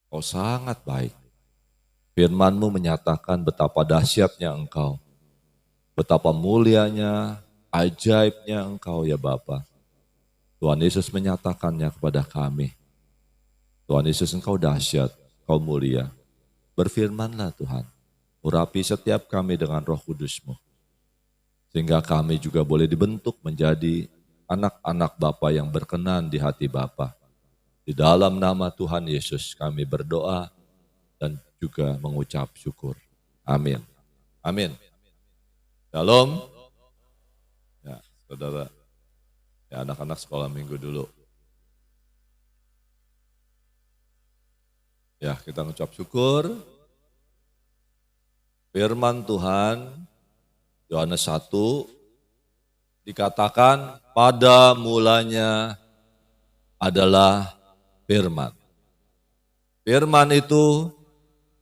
Engkau sangat baik. Firman-Mu menyatakan betapa dahsyatnya Engkau. Betapa mulianya, ajaibnya Engkau ya Bapa. Tuhan Yesus menyatakannya kepada kami. Tuhan Yesus, Engkau dahsyat, Engkau mulia. Berfirmanlah Tuhan, urapi setiap kami dengan Roh Kudus-Mu. Sehingga kami juga boleh dibentuk menjadi anak-anak Bapa yang berkenan di hati Bapa. Di dalam nama Tuhan Yesus kami berdoa dan juga mengucap syukur. Amin. Amin. Shalom. Ya, saudara. Ya, anak-anak sekolah minggu dulu. Ya, kita mengucap syukur. Firman Tuhan, Yohanes 1, dikatakan pada mulanya adalah firman. Firman itu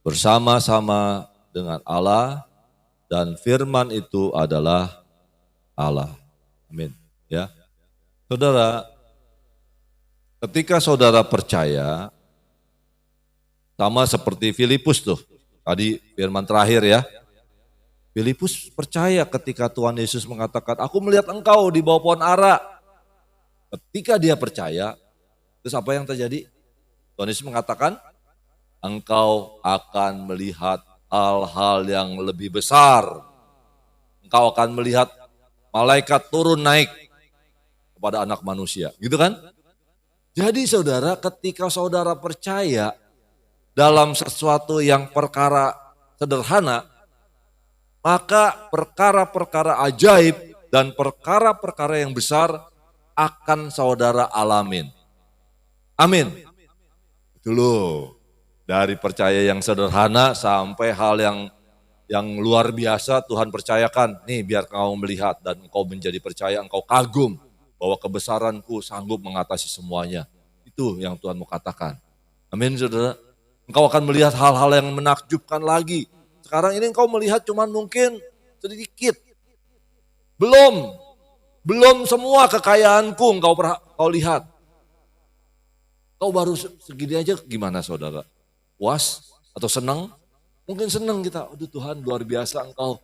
bersama-sama dengan Allah dan firman itu adalah Allah. Amin. Ya. Saudara, ketika saudara percaya, sama seperti Filipus tuh, tadi firman terakhir ya. Filipus percaya ketika Tuhan Yesus mengatakan, aku melihat engkau di bawah pohon ara. Ketika dia percaya, terus apa yang terjadi? Tuhan Yesus mengatakan, engkau akan melihat hal-hal yang lebih besar. Engkau akan melihat malaikat turun naik kepada anak manusia, gitu kan? Jadi saudara, ketika saudara percaya dalam sesuatu yang perkara sederhana, maka perkara-perkara ajaib dan perkara-perkara yang besar akan saudara alamin. Amin. Itu loh, dari percaya yang sederhana sampai hal yang luar biasa Tuhan percayakan. Nih biar kau melihat dan engkau menjadi percaya, engkau kagum bahwa kebesaranku sanggup mengatasi semuanya. Itu yang Tuhan mau katakan. Amin saudara. Engkau akan melihat hal-hal yang menakjubkan lagi. Sekarang ini engkau melihat cuman mungkin sedikit. Belum semua kekayaanku engkau lihat. Kau baru segini aja gimana saudara? Puas atau senang? Mungkin senang kita. Aduh Tuhan luar biasa engkau.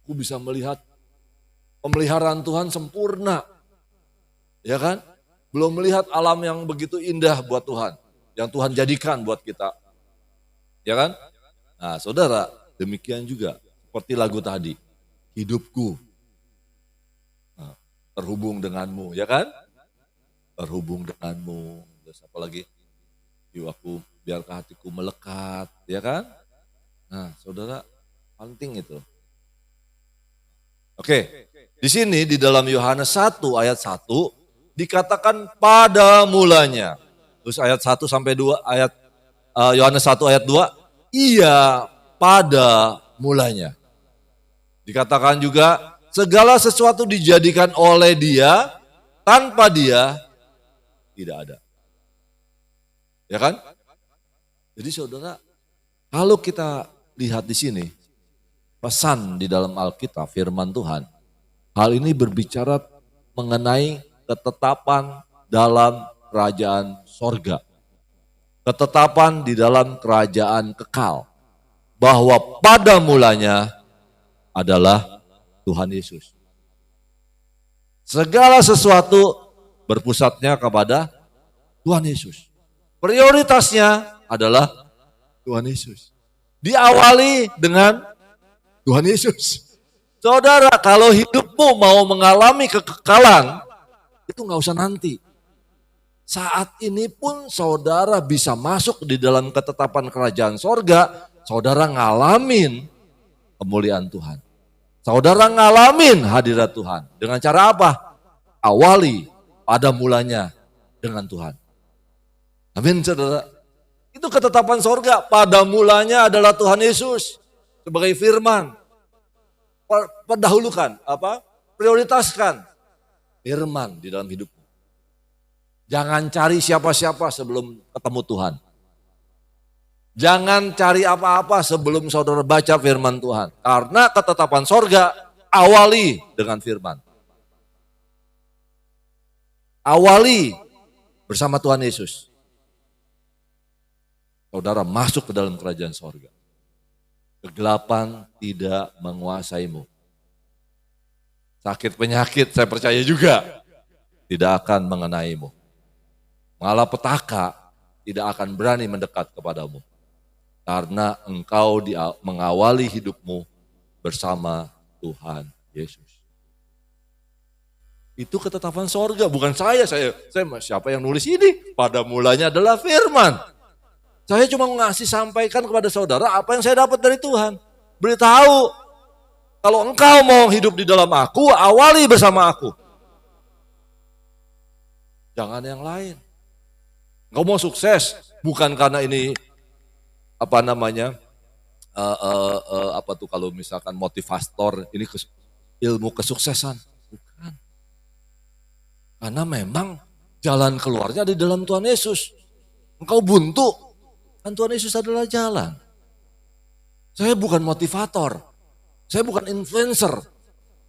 Aku bisa melihat pemeliharaan Tuhan sempurna. Ya kan? Belum melihat alam yang begitu indah buat Tuhan. Yang Tuhan jadikan buat kita. Ya kan? Nah saudara, demikian juga seperti lagu tadi. Hidupku terhubung denganmu, ya kan? Terhubung denganmu. Terus apa lagi? Jiwaku, biarkah hatiku melekat, ya kan? Nah saudara, penting itu. Oke, di sini di dalam Yohanes 1 ayat 1 dikatakan pada mulanya. Terus ayat 1 sampai 2 ayat Yohanes 1 ayat 2, iya pada mulanya. Dikatakan juga segala sesuatu dijadikan oleh dia, tanpa dia tidak ada. Ya kan? Jadi saudara, kalau kita lihat di sini, pesan di dalam Alkitab, firman Tuhan, hal ini berbicara mengenai ketetapan dalam kerajaan sorga. Ketetapan di dalam kerajaan kekal. Bahwa pada mulanya adalah Tuhan Yesus. Segala sesuatu berpusatnya kepada Tuhan Yesus. Prioritasnya adalah Tuhan Yesus. Diawali dengan Tuhan Yesus. Saudara, kalau hidupmu mau mengalami kekekalan, itu gak usah nanti. Saat ini pun saudara bisa masuk di dalam ketetapan kerajaan sorga, saudara ngalamin kemuliaan Tuhan. Saudara ngalamin hadirat Tuhan. Dengan cara apa? Awali pada mulanya dengan Tuhan. Amin saudara. Itu ketetapan sorga. Pada mulanya adalah Tuhan Yesus. Sebagai firman. Pendahulukan, prioritaskan firman di dalam hidupmu. Jangan cari siapa-siapa sebelum ketemu Tuhan. Jangan cari apa-apa sebelum saudara baca firman Tuhan. Karena ketetapan sorga awali dengan firman. Awali bersama Tuhan Yesus. saudara masuk ke dalam kerajaan sorga. Kegelapan tidak menguasaimu. Sakit penyakit saya percaya juga tidak akan mengenaimu. Malapetaka tidak akan berani mendekat kepadamu. Karena engkau mengawali hidupmu bersama Tuhan Yesus. Itu ketetapan sorga, bukan saya siapa yang nulis ini? Pada mulanya adalah firman. Saya cuma ngasih sampaikan kepada saudara apa yang saya dapat dari Tuhan. Beritahu, kalau engkau mau hidup di dalam aku, awali bersama aku. Jangan yang lain. Engkau mau sukses, bukan karena ini kalau misalkan motivator, ini ilmu kesuksesan. Bukan. Karena memang jalan keluarnya di dalam Tuhan Yesus. Engkau buntu, kan Tuhan Yesus adalah jalan. Saya bukan motivator, saya bukan influencer.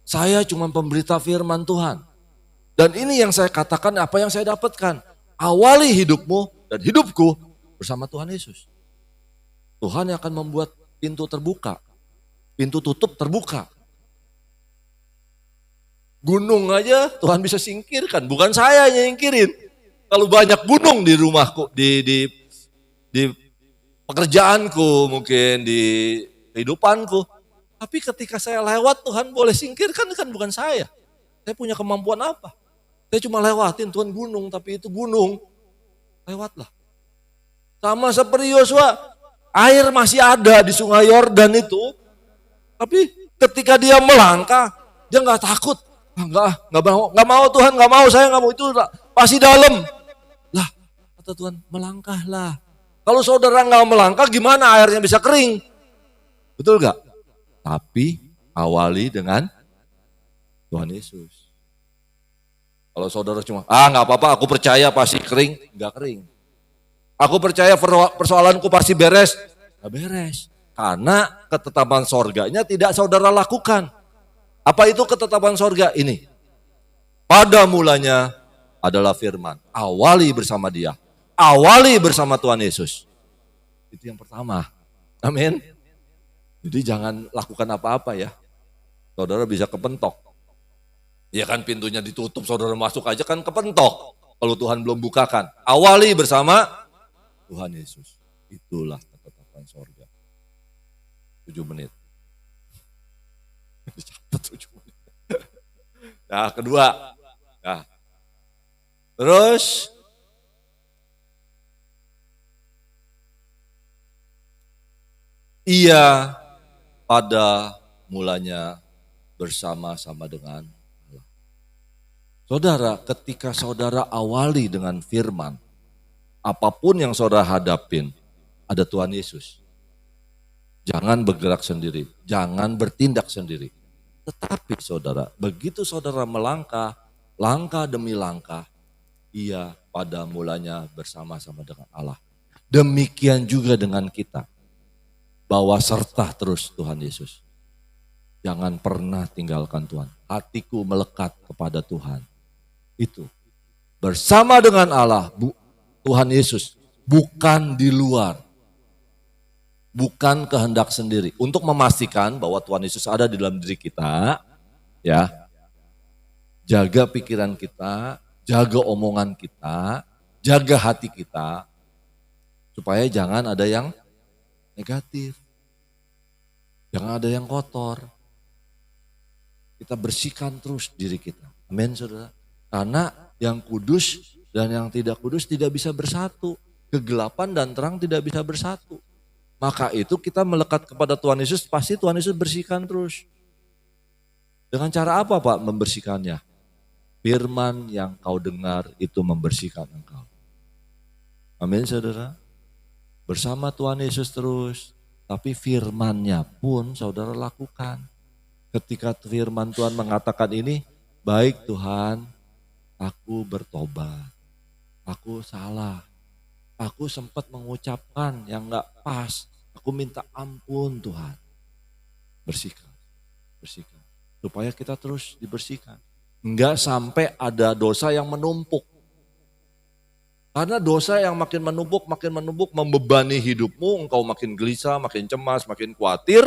Saya cuma pemberita firman Tuhan. Dan ini yang saya katakan, apa yang saya dapatkan. Awali hidupmu dan hidupku bersama Tuhan Yesus. Tuhan yang akan membuat pintu terbuka, pintu tutup terbuka. Gunung aja Tuhan bisa singkirkan, bukan saya yang nyingkirin. Kalau banyak gunung di rumahku, di pekerjaanku, mungkin di kehidupanku. Tapi ketika saya lewat, Tuhan boleh singkirkan, kan bukan saya. Saya punya kemampuan apa? Saya cuma lewatin Tuhan gunung, tapi itu gunung, lewatlah. Sama seperti Yosua, air masih ada di sungai Yordan itu. Tapi ketika dia melangkah, dia nggak takut. Nggak mau Tuhan, nggak mau, saya nggak mau, itu pasti dalam. Lah, kata Tuhan, melangkahlah. Kalau saudara nggak melangkah, gimana airnya bisa kering? Betul nggak? Tapi awali dengan Tuhan Yesus. Kalau saudara cuma, nggak apa-apa, aku percaya pasti kering, nggak kering. Aku percaya persoalanku pasti beres, nggak beres. Karena ketetapan sorganya tidak saudara lakukan. Apa itu ketetapan sorga ini? Pada mulanya adalah firman. Awali bersama dia. Awali bersama Tuhan Yesus. Itu yang pertama. Amin. Jadi jangan lakukan apa-apa ya. Saudara bisa kepentok. Ya kan pintunya ditutup, saudara masuk aja kan kepentok. Kalau Tuhan belum bukakan. Awali bersama Tuhan Yesus. Itulah ketetapan sorga. 7 menit. Dicatat 7 menit. Nah, kedua. Nah. Terus ia pada mulanya bersama-sama dengan Allah. Saudara, ketika saudara awali dengan firman, apapun yang saudara hadapin, ada Tuhan Yesus. Jangan bergerak sendiri, jangan bertindak sendiri. Tetapi saudara, begitu saudara melangkah, langkah demi langkah, ia pada mulanya bersama-sama dengan Allah. Demikian juga dengan kita. Bawa serta terus Tuhan Yesus. Jangan pernah tinggalkan Tuhan. Hatiku melekat kepada Tuhan. Itu. Bersama dengan Allah, Tuhan Yesus. Bukan di luar. Bukan kehendak sendiri. Untuk memastikan bahwa Tuhan Yesus ada di dalam diri kita, ya, jaga pikiran kita, jaga omongan kita, jaga hati kita, supaya jangan ada yang negatif, jangan ada yang kotor. Kita bersihkan terus diri kita. Amin, saudara. Karena yang kudus dan yang tidak kudus tidak bisa bersatu. Kegelapan dan terang tidak bisa bersatu. Maka itu kita melekat kepada Tuhan Yesus, pasti Tuhan Yesus bersihkan terus. Dengan cara apa Pak membersihkannya? Firman yang kau dengar itu membersihkan engkau. Amin saudara. Bersama Tuhan Yesus terus. Tapi firman-Nya pun saudara lakukan. Ketika firman Tuhan mengatakan ini, baik Tuhan, aku bertobat. Aku salah. Aku sempat mengucapkan yang gak pas. Aku minta ampun Tuhan. Bersihkan. Bersihkan. Supaya kita terus dibersihkan. Enggak sampai ada dosa yang menumpuk. Karena dosa yang makin menumpuk membebani hidupmu, engkau makin gelisah, makin cemas, makin khawatir,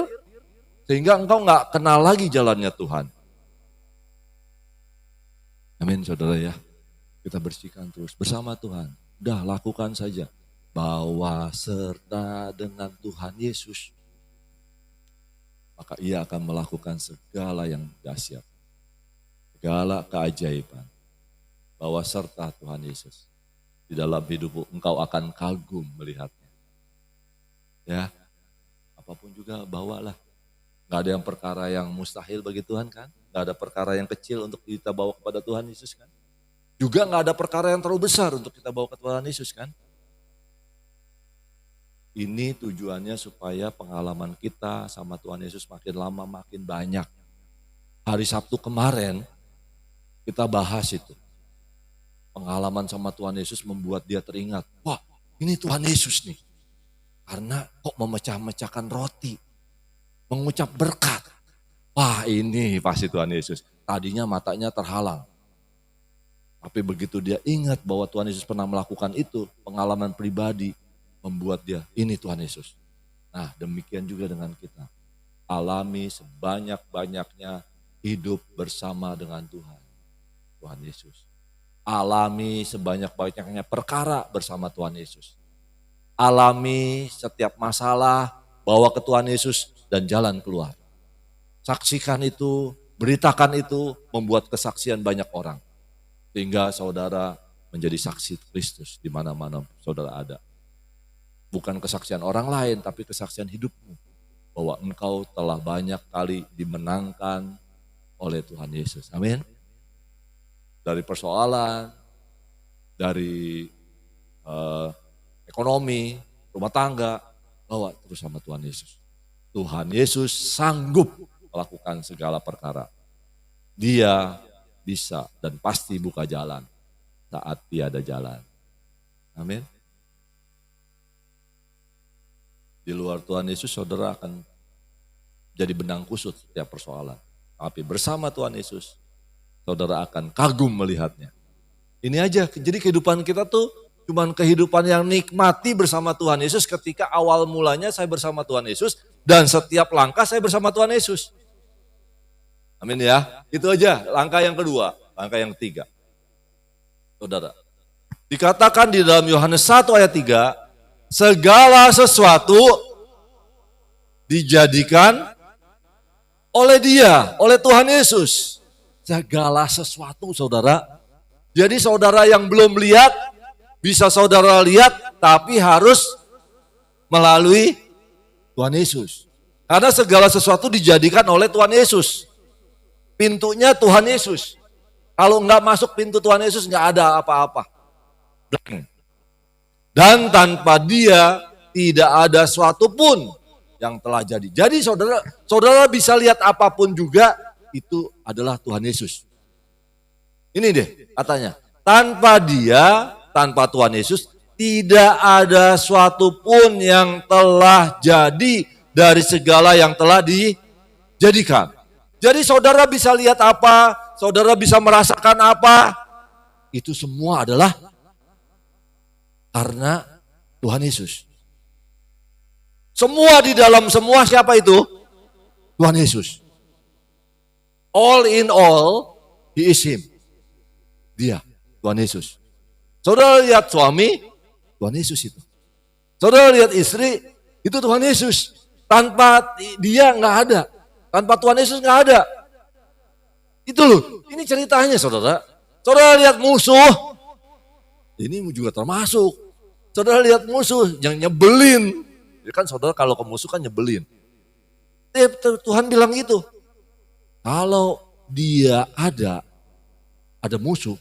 sehingga engkau nggak kenal lagi jalannya Tuhan. Amin saudara ya, kita bersihkan terus bersama Tuhan. Udah lakukan saja, bawa serta dengan Tuhan Yesus. Maka ia akan melakukan segala yang dahsyat, segala keajaiban. Bawa serta Tuhan Yesus. Di dalam hidupmu engkau akan kagum melihatnya. Ya, apapun juga bawalah. Gak ada yang perkara yang mustahil bagi Tuhan kan? Gak ada perkara yang kecil untuk kita bawa kepada Tuhan Yesus kan? Juga gak ada perkara yang terlalu besar untuk kita bawa ke Tuhan Yesus kan? Ini tujuannya supaya pengalaman kita sama Tuhan Yesus makin lama makin banyak. Hari Sabtu kemarin kita bahas itu. Pengalaman sama Tuhan Yesus membuat dia teringat, wah ini Tuhan Yesus nih. Karena kok memecah-mecahkan roti, mengucap berkat. Wah ini pasti Tuhan Yesus. Tadinya matanya terhalang. Tapi begitu dia ingat bahwa Tuhan Yesus pernah melakukan itu, pengalaman pribadi membuat dia, ini Tuhan Yesus. Nah demikian juga dengan kita. Alami sebanyak-banyaknya hidup bersama dengan Tuhan. Tuhan Yesus. Alami sebanyak-banyaknya perkara bersama Tuhan Yesus. Alami setiap masalah, bawa ke Tuhan Yesus dan jalan keluar. Saksikan itu, beritakan itu, membuat kesaksian banyak orang. Sehingga saudara menjadi saksi Kristus di mana-mana saudara ada. Bukan kesaksian orang lain, tapi kesaksian hidupmu. Bahwa engkau telah banyak kali dimenangkan oleh Tuhan Yesus. Amin. Dari persoalan, dari ekonomi, rumah tangga, bawa terus sama Tuhan Yesus. Tuhan Yesus sanggup melakukan segala perkara. Dia bisa dan pasti buka jalan saat tiada jalan. Amin. Di luar Tuhan Yesus saudara akan jadi benang kusut setiap persoalan. Tapi bersama Tuhan Yesus, saudara akan kagum melihatnya. Ini aja, jadi kehidupan kita tuh cuman kehidupan yang nikmati bersama Tuhan Yesus ketika awal mulanya saya bersama Tuhan Yesus dan setiap langkah saya bersama Tuhan Yesus. Amin ya, itu aja langkah yang kedua, langkah yang ketiga. Saudara, dikatakan di dalam Yohanes 1 ayat 3, segala sesuatu dijadikan oleh Dia, oleh Tuhan Yesus. Segala sesuatu saudara. Jadi saudara yang belum lihat, bisa saudara lihat tapi harus melalui Tuhan Yesus. Karena segala sesuatu dijadikan oleh Tuhan Yesus. Pintunya Tuhan Yesus. Kalau enggak masuk pintu Tuhan Yesus enggak ada apa-apa. Dan tanpa Dia tidak ada suatu pun yang telah jadi. Jadi saudara bisa lihat apapun juga, itu adalah Tuhan Yesus. Ini deh katanya, tanpa Dia, tanpa Tuhan Yesus, tidak ada suatu pun yang telah jadi dari segala yang telah dijadikan. Jadi saudara bisa lihat apa, saudara bisa merasakan apa, itu semua adalah karena Tuhan Yesus. Semua di dalam semua siapa itu? Tuhan Yesus. All in all, He is Him. Dia, Tuhan Yesus. Saudara lihat suami, Tuhan Yesus itu. Saudara lihat istri, itu Tuhan Yesus. Tanpa Dia nggak ada. Tanpa Tuhan Yesus nggak ada. Itu loh, ini ceritanya saudara. Saudara lihat musuh, ini juga termasuk. Saudara lihat musuh yang nyebelin. Ya kan saudara kalau ke musuh kan nyebelin. Tuhan bilang gitu. Kalau dia ada musuh,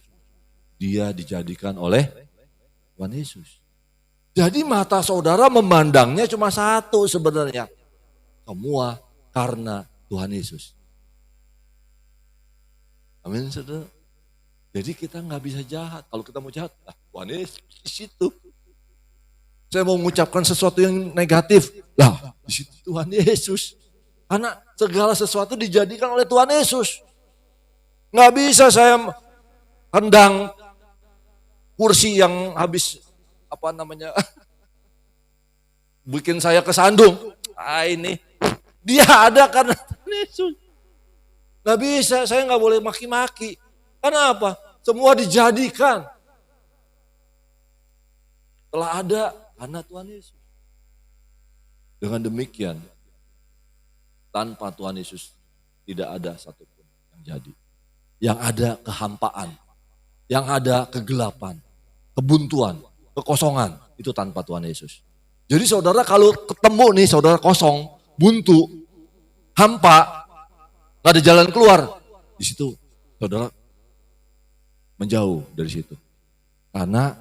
dia dijadikan oleh Tuhan Yesus. Jadi mata saudara memandangnya cuma satu sebenarnya. Semua karena Tuhan Yesus. Amin saudara. Jadi kita nggak bisa jahat. Kalau kita mau jahat, Tuhan Yesus di situ. Saya mau mengucapkan sesuatu yang negatif. Lah, di situ Tuhan Yesus. Karena segala sesuatu dijadikan oleh Tuhan Yesus. Nggak bisa saya hendang kursi yang habis bikin saya kesandung. Ini dia ada karena Tuhan Yesus. Nggak bisa, saya nggak boleh maki-maki. Kenapa? Semua dijadikan. Telah ada karena Tuhan Yesus. Dengan demikian, tanpa Tuhan Yesus tidak ada satupun yang jadi. Yang ada kehampaan, yang ada kegelapan, kebuntuan, kekosongan, itu tanpa Tuhan Yesus. Jadi saudara kalau ketemu nih saudara kosong, buntu, hampa, gak ada jalan keluar, di situ saudara menjauh dari situ. Karena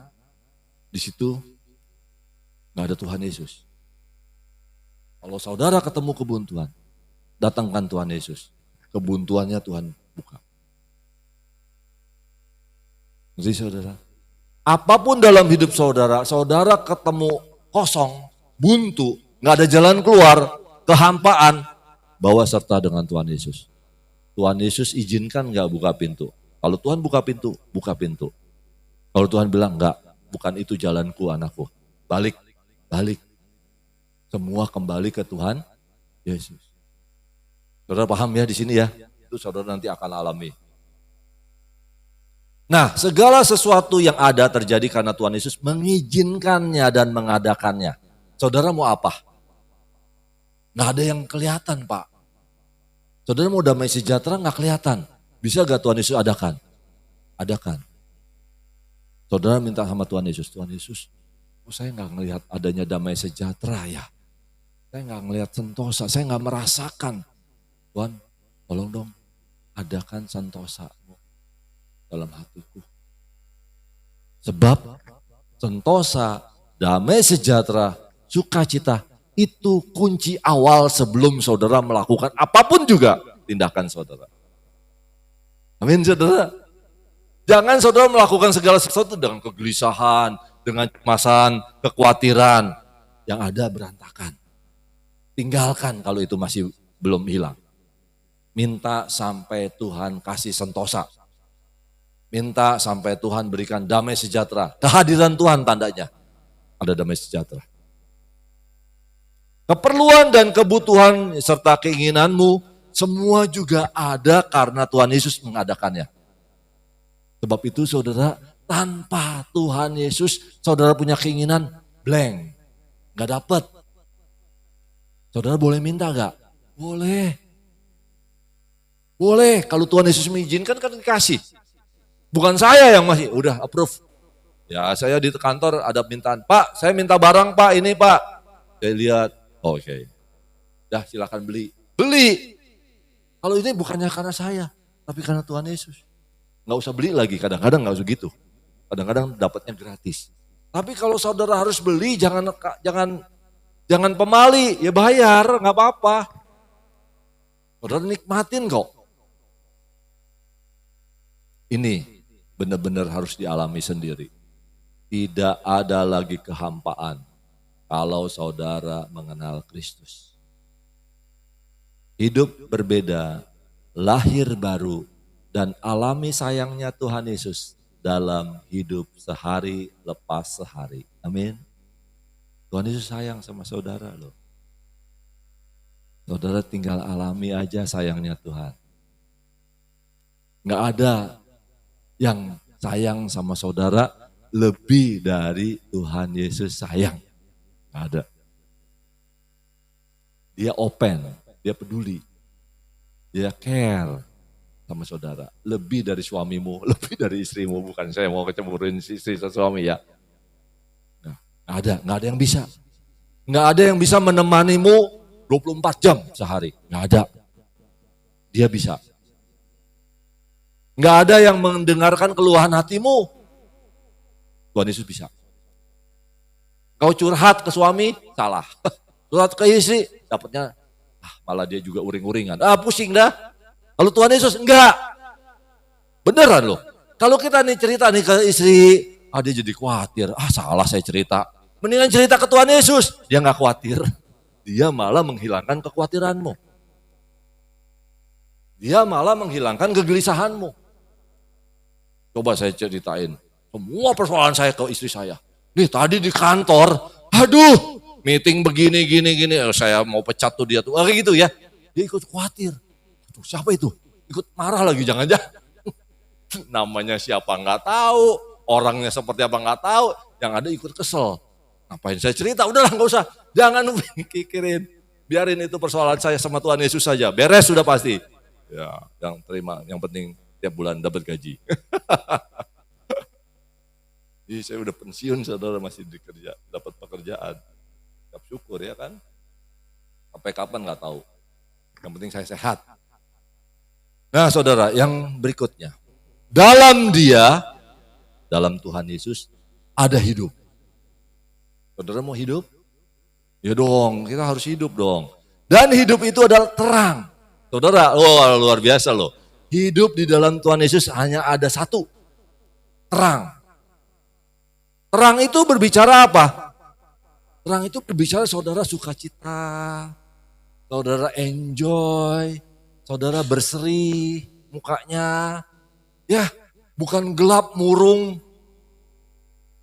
di situ gak ada Tuhan Yesus. Kalau saudara ketemu kebuntuan, datangkan Tuhan Yesus. Kebuntuannya Tuhan buka. Jadi saudara, apapun dalam hidup saudara, saudara ketemu kosong, buntu, gak ada jalan keluar, kehampaan, bawa serta dengan Tuhan Yesus. Tuhan Yesus izinkan gak buka pintu? Kalau Tuhan buka pintu, buka pintu. Kalau Tuhan bilang enggak, bukan itu jalanku anakku. Balik. Semua kembali ke Tuhan Yesus. Saudara paham ya di sini ya? Itu saudara nanti akan alami. Nah, segala sesuatu yang ada terjadi karena Tuhan Yesus mengizinkannya dan mengadakannya. Saudara mau apa? Nggak ada yang kelihatan, Pak. Saudara mau damai sejahtera nggak kelihatan. Bisa gak Tuhan Yesus adakan? Adakan. Saudara minta sama Tuhan Yesus, Tuhan Yesus, saya nggak ngelihat adanya damai sejahtera ya. Saya nggak ngelihat sentosa, saya nggak merasakan. Tuhan, tolong dong, adakan sentosa-Mu dalam hatiku. Sebab sentosa, damai sejahtera, sukacita, itu kunci awal sebelum saudara melakukan apapun juga tindakan saudara. Amin saudara. Jangan saudara melakukan segala sesuatu dengan kegelisahan, dengan kecemasan, kekhawatiran. Yang ada berantakan. Tinggalkan kalau itu masih belum hilang. Minta sampai Tuhan kasih sentosa. Minta sampai Tuhan berikan damai sejahtera. Kehadiran Tuhan tandanya ada damai sejahtera. Keperluan dan kebutuhan serta keinginanmu semua juga ada karena Tuhan Yesus mengadakannya. Sebab itu saudara, tanpa Tuhan Yesus saudara punya keinginan blank. Gak dapet. Saudara boleh minta gak? Boleh. Boleh, kalau Tuhan Yesus mengizinkan kan dikasih. Bukan saya yang masih, udah approve. Ya saya di kantor ada mintaan, Pak saya minta barang Pak, ini Pak. Saya lihat, oke. Dah silakan beli. Beli. Kalau ini bukannya karena saya, tapi karena Tuhan Yesus. Gak usah beli lagi, kadang-kadang gak usah gitu. Kadang-kadang dapatnya gratis. Tapi kalau saudara harus beli, jangan pemali, ya bayar, gak apa-apa. Saudara nikmatin kok. Ini benar-benar harus dialami sendiri. Tidak ada lagi kehampaan kalau saudara mengenal Kristus. Hidup berbeda, lahir baru, dan alami sayangnya Tuhan Yesus dalam hidup sehari lepas sehari. Amin. Tuhan Yesus sayang sama saudara loh. Saudara tinggal alami aja sayangnya Tuhan. Nggak ada yang sayang sama saudara lebih dari Tuhan Yesus sayang. Nggak ada. Dia open, dia peduli, dia care sama saudara. Lebih dari suamimu, lebih dari istrimu. Bukan saya mau kecemburuin istri suami ya. Nggak ada yang bisa. Nggak ada yang bisa menemanimu 24 jam sehari. Nggak ada. Dia bisa. Nggak ada yang mendengarkan keluhan hatimu. Tuhan Yesus bisa. Kau curhat ke suami, salah. Curhat ke istri, dapatnya malah dia juga uring-uringan. Pusing dah. Kalau Tuhan Yesus enggak. Beneran loh. Kalau kita nih cerita nih ke istri, dia jadi khawatir. Salah saya cerita. Mendingan cerita ke Tuhan Yesus. Dia enggak khawatir. Dia malah menghilangkan kekhawatiranmu. Dia malah menghilangkan kegelisahanmu. Coba saya ceritain. Semua persoalan saya ke istri saya. Nih tadi di kantor, aduh meeting begini, gini. Saya mau pecat tuh dia tuh. Kayak gitu ya. Dia ikut khawatir. Tuh, siapa itu? Ikut marah lagi jangan-jangan. Namanya siapa nggak tahu. Orangnya seperti apa nggak tahu. Yang ada ikut kesel. Ngapain saya cerita? Udahlah nggak usah. Jangan pikirin. Biarin itu persoalan saya sama Tuhan Yesus saja. Beres sudah pasti. Ya, yang terima. Yang penting tiap bulan dapat gaji. Jadi saya udah pensiun, saudara masih dikerja, dapat pekerjaan. Ucap syukur ya kan. Sampai kapan nggak tahu. Yang penting saya sehat. Nah saudara, yang berikutnya. Dalam dia, dalam Tuhan Yesus, ada hidup. Saudara mau hidup? Ya dong, kita harus hidup dong. Dan hidup itu adalah terang. Saudara, luar biasa loh. Hidup di dalam Tuhan Yesus hanya ada satu. Terang. Terang itu berbicara apa? Terang itu berbicara saudara sukacita, saudara enjoy, saudara berseri mukanya. Ya, bukan gelap murung,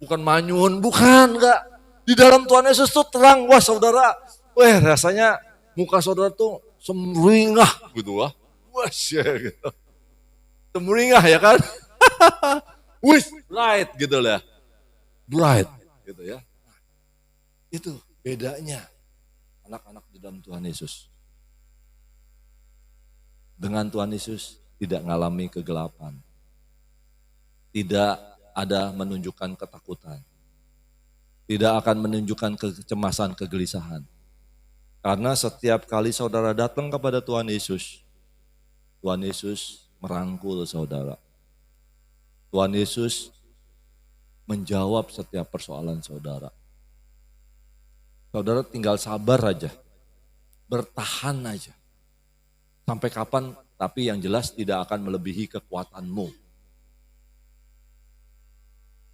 bukan manyun, bukan, enggak. Di dalam Tuhan Yesus tuh terang, wah saudara, rasanya muka saudara tuh semeringah gitu wah. Wah, gitu. Semeringah ya kan? Wih, bright gitu lah. Bright gitu ya. Itu bedanya anak-anak di dalam Tuhan Yesus. Dengan Tuhan Yesus tidak mengalami kegelapan. Tidak ada menunjukkan ketakutan. Tidak akan menunjukkan kecemasan, kegelisahan. Karena setiap kali saudara datang kepada Tuhan Yesus merangkul saudara. Tuhan Yesus menjawab setiap persoalan saudara. Saudara tinggal sabar aja, bertahan aja. Sampai kapan, tapi yang jelas tidak akan melebihi kekuatanmu.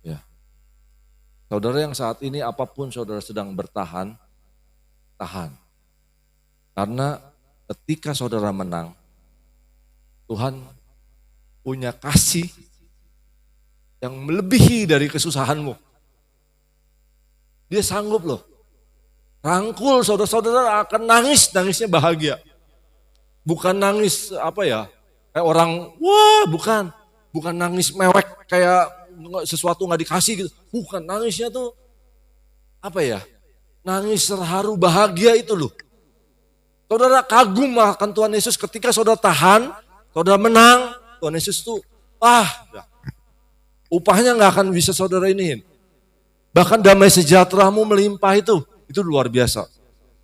Ya. Saudara yang saat ini apapun saudara sedang bertahan, tahan. Karena ketika saudara menang, Tuhan punya kasih yang melebihi dari kesusahanmu. Dia sanggup loh. Rangkul saudara-saudara akan nangisnya bahagia. Bukan nangis kayak orang, bukan. Bukan nangis mewek kayak sesuatu gak dikasih gitu. Bukan, nangisnya tuh nangis terharu bahagia itu loh. Saudara kagum akan Tuhan Yesus ketika saudara tahan, saudara menang, Tuhan Yesus tuh, upahnya gak akan bisa saudara iniin. Bahkan damai sejahteramu melimpah itu luar biasa.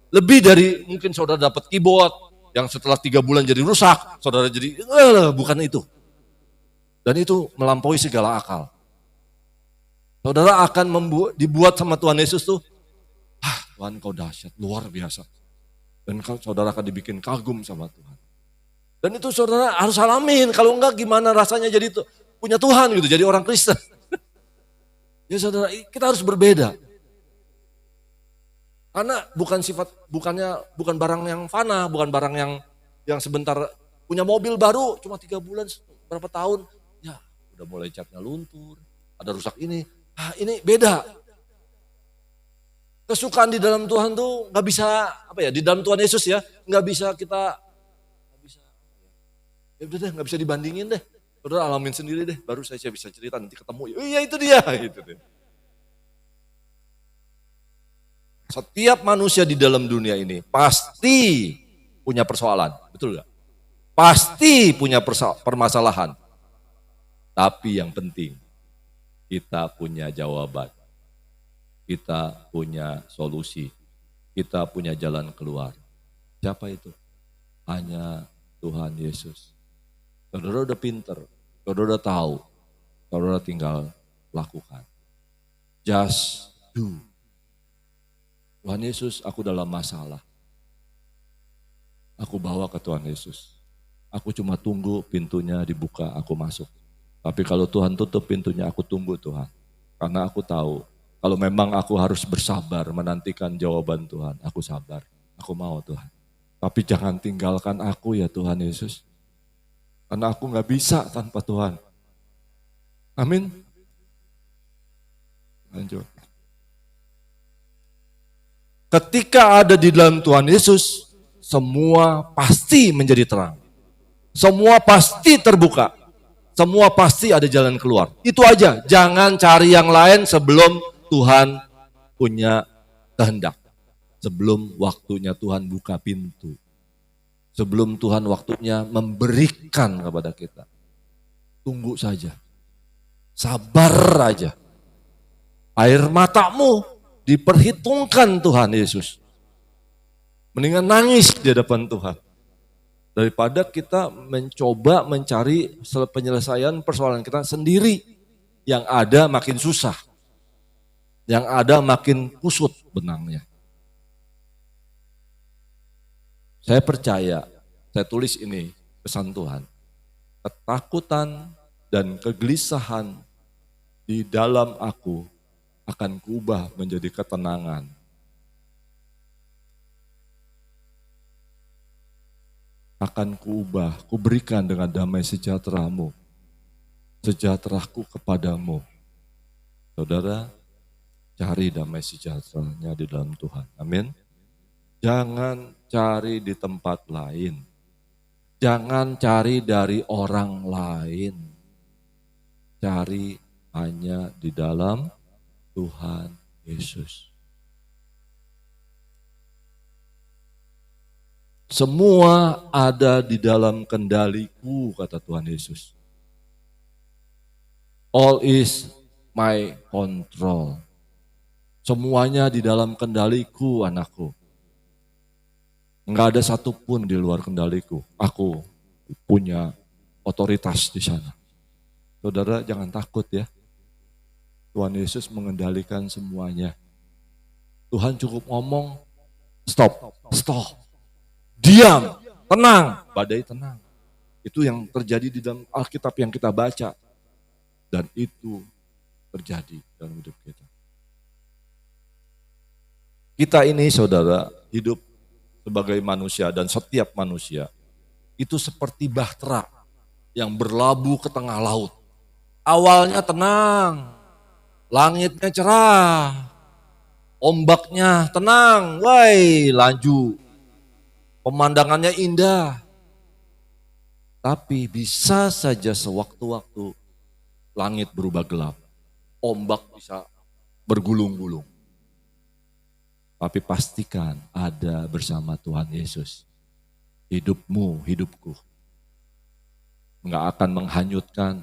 Lebih dari mungkin saudara dapat keyboard yang setelah 3 bulan jadi rusak, saudara jadi, bukan itu. Dan itu melampaui segala akal. Saudara akan dibuat sama Tuhan Yesus tuh, Tuhan kau dahsyat, luar biasa. Dan saudara akan dibikin kagum sama Tuhan. Dan itu saudara harus alamin, kalau enggak gimana rasanya jadi punya Tuhan gitu, jadi orang Kristen. Ya saudara, kita harus berbeda. Karena bukan barang yang fana, bukan barang yang sebentar punya mobil baru cuma 3 bulan, berapa tahun, ya udah mulai catnya luntur, ada rusak ini. Ini beda. Kesukaan di dalam Tuhan tuh nggak bisa di dalam Tuhan Yesus ya, nggak bisa ya udah deh, nggak bisa dibandingin deh. Saudara alamin sendiri deh, baru saya bisa cerita nanti ketemu. Iya itu dia gitu deh. Setiap manusia di dalam dunia ini pasti punya persoalan, betul gak? Pasti punya permasalahan. Tapi yang penting kita punya jawaban. Kita punya solusi. Kita punya jalan keluar. Siapa itu? Hanya Tuhan Yesus. Saudara udah pinter, saudara udah tahu, saudara tinggal lakukan. Just do. Tuhan Yesus, aku dalam masalah. Aku bawa ke Tuhan Yesus. Aku cuma tunggu pintunya dibuka, aku masuk. Tapi kalau Tuhan tutup pintunya, aku tunggu Tuhan. Karena aku tahu, kalau memang aku harus bersabar menantikan jawaban Tuhan, aku sabar. Aku mau Tuhan. Tapi jangan tinggalkan aku ya Tuhan Yesus. Karena aku gak bisa tanpa Tuhan. Amin. Lanjut. Ketika ada di dalam Tuhan Yesus, semua pasti menjadi terang. Semua pasti terbuka. Semua pasti ada jalan keluar. Itu aja, jangan cari yang lain sebelum Tuhan punya kehendak. Sebelum waktunya Tuhan buka pintu. Sebelum Tuhan waktunya memberikan kepada kita. Tunggu saja. Sabar aja. Air matamu diperhitungkan Tuhan Yesus. Mendingan nangis di hadapan Tuhan. Daripada kita mencoba mencari penyelesaian persoalan kita sendiri. Yang ada makin susah. Yang ada makin kusut benangnya. Saya percaya, saya tulis ini pesan Tuhan. Ketakutan dan kegelisahan di dalam aku akan kuubah menjadi ketenangan. Akan kuubah, kuberikan dengan damai sejahteramu. Sejahteraku kepadamu. Saudara, cari damai sejahteranya di dalam Tuhan. Amin. Jangan cari di tempat lain. Jangan cari dari orang lain. Cari hanya di dalam Tuhan Yesus. Semua ada di dalam kendaliku, kata Tuhan Yesus. All is my control. Semuanya di dalam kendaliku, anakku. Enggak ada satupun di luar kendaliku. Aku punya otoritas di sana. Saudara jangan takut ya. Tuhan Yesus mengendalikan semuanya. Tuhan cukup ngomong, stop. Diam, tenang, badai tenang. Itu yang terjadi di dalam Alkitab yang kita baca. Dan itu terjadi dalam hidup kita. Kita ini saudara hidup sebagai manusia dan setiap manusia itu seperti bahtera yang berlabuh ke tengah laut. Awalnya tenang, langitnya cerah, ombaknya tenang, laju, pemandangannya indah. Tapi bisa saja sewaktu-waktu langit berubah gelap, ombak bisa bergulung-gulung. Tapi pastikan ada bersama Tuhan Yesus. Hidupmu, hidupku. Enggak akan menghanyutkan.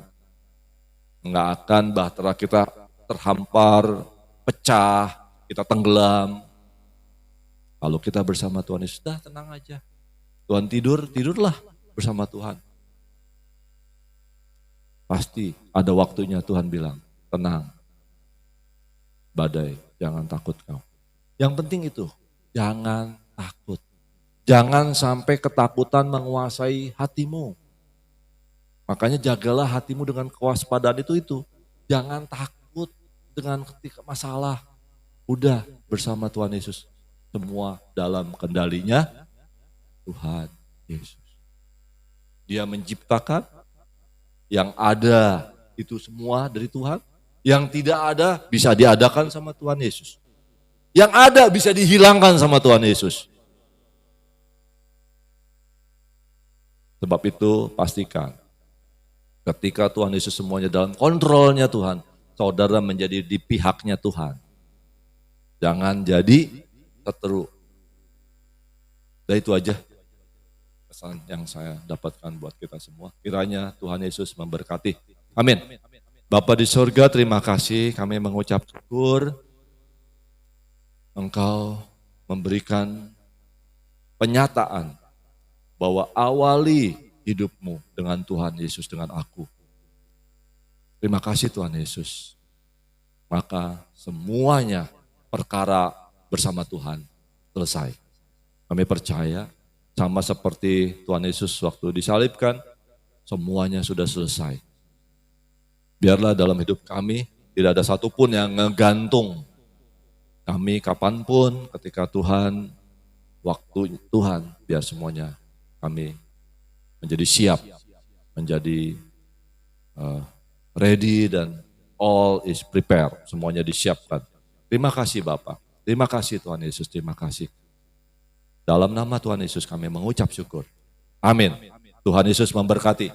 Enggak akan bahtera kita terhampar, pecah, kita tenggelam. Kalau kita bersama Tuhan Yesus, sudah tenang aja. Tuhan tidur, tidurlah bersama Tuhan. Pasti ada waktunya Tuhan bilang, tenang. Badai, jangan takut kau. Yang penting itu, jangan takut. Jangan sampai ketakutan menguasai hatimu. Makanya jagalah hatimu dengan kewaspadaan itu. Jangan takut dengan ketika masalah. Udah bersama Tuhan Yesus. Semua dalam kendalinya Tuhan Yesus. Dia menciptakan, yang ada itu semua dari Tuhan. Yang tidak ada bisa diadakan sama Tuhan Yesus. Yang ada bisa dihilangkan sama Tuhan Yesus. Sebab itu pastikan ketika Tuhan Yesus semuanya dalam kontrolnya Tuhan, saudara menjadi di pihaknya Tuhan. Jangan jadi seteru. Dan itu aja pesan yang saya dapatkan buat kita semua. Kiranya Tuhan Yesus memberkati. Amin. Bapa di surga, terima kasih, kami mengucap syukur. Engkau memberikan penyataan bahwa awali hidupmu dengan Tuhan Yesus, dengan aku. Terima kasih Tuhan Yesus. Maka semuanya perkara bersama Tuhan selesai. Kami percaya sama seperti Tuhan Yesus waktu disalibkan, semuanya sudah selesai. Biarlah dalam hidup kami tidak ada satupun yang ngegantung kami kapanpun ketika Tuhan, waktu Tuhan, biar semuanya kami menjadi siap, menjadi ready dan all is prepared, semuanya disiapkan. Terima kasih Bapak, terima kasih Tuhan Yesus, terima kasih. Dalam nama Tuhan Yesus kami mengucap syukur. Amin. Tuhan Yesus memberkati.